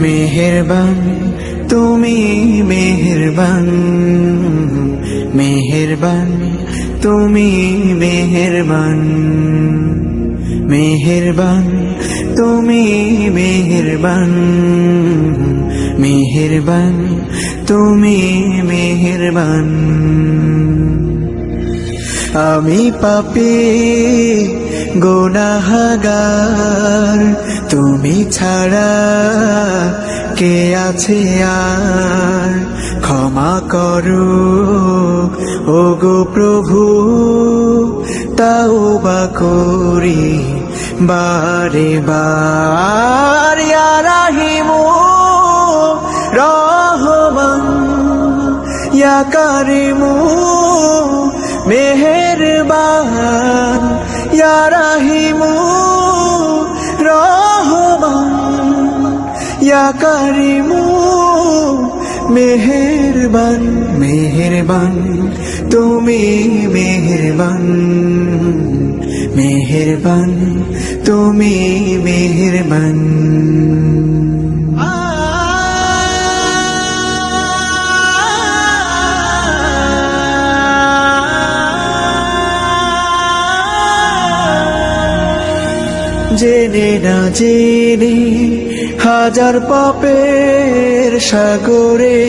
মেহেরবান তুমি মেহেরবান, মেহেরবান তুমি মেহেরবান, মেহেরবান তুমি মেহেরবান, মেহেরবান তুমি মেহেরবান। আমি পাপী গুনাহগার, তুমি ছাড়া কে আছে আর? ক্ষমা করো ওগো প্রভু, তাওবা করি বারে বার। ইয়া রাহিমু রহমান, ইয়া কারিমু মেহেরবান, ইয়া রাহিমু রহমান, ইয়া কারিমু মেহেরবান। মেহেরবান তুমি মেহেরবান, মেহেরবান তুমি মেহেরবান। জেনে না জেনে হাজার পাপের সাগরে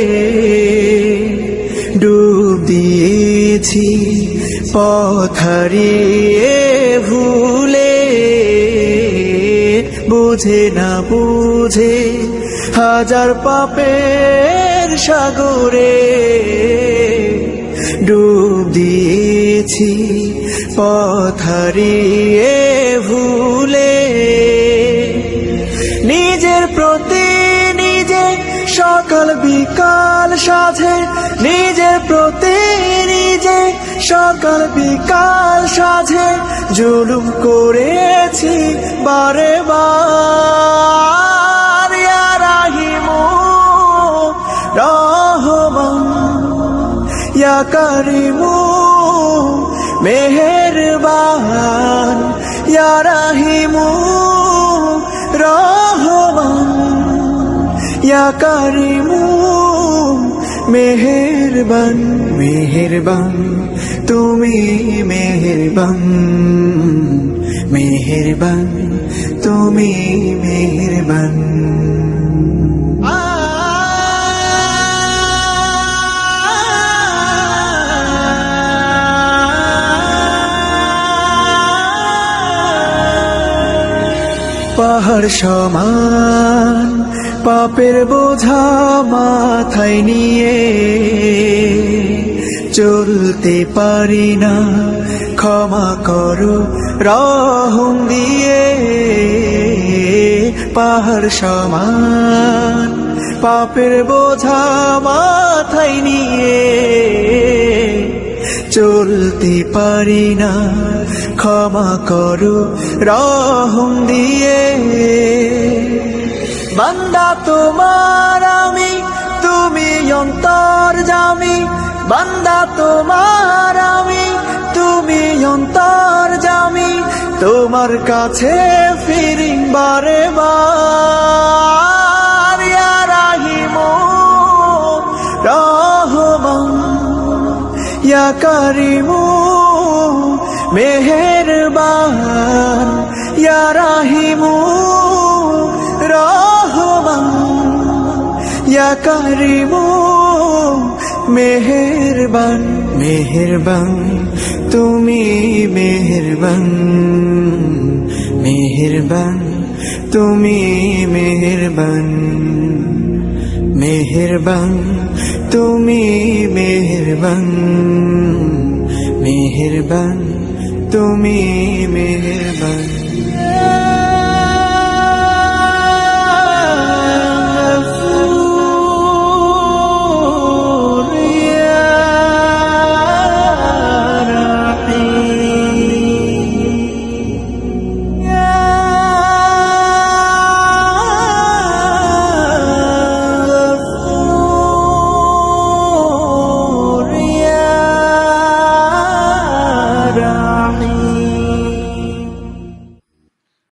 ডুব দিয়েছি, পথ হারিয়ে ভুলে। বুঝে না বুঝে হাজার পাপের সাগরে ডুব দিয়েছি, পথ হারিয়ে ভুলে। নিজের প্রতি নিজে সকাল বিকাল সাধে, নিজের প্রতি নিজে সকাল বিকাল সাধে জুলুম করেছি বারে বার। ইয়া রাহিমু রহমান, ইয়া কারিমু মেহেরবান, ইয়া রাহিমু রহমান, ইয়া কারিমু মেহেরবান। মেহেরবান তুমি মেহেরবান, মেহেরবান তুমি মেহেরবান। পাহাড় সমান পাপের বোঝা মাথায় নিয়ে চলতে পারি না, ক্ষমা করো রহম দিয়ে। পাহাড় সমান পাপের বোঝা মাথায় নিয়ে চলতে পারি না, ক্ষমা করো রহম দিয়ে। বান্দা তোমার আমি, তুমি অন্তর্যামী। বান্দা তোমার আমি, তুমি অন্তর্যামী। তোমার কাছে ফিরি বারে বার। ইয়া রাহিমু রহমান, ইয়া কারিমু মেহেরবান, ইয়া রাহিমু রহমান, ইয়া কারিমু মেহেরবান। মেহেরবান তুমি মেহেরবান, মেহেরবান তুমি মেহেরবান, মেহেরবান তুমি মেহেরবান, মেহেরবান তুমি মেহেরবান।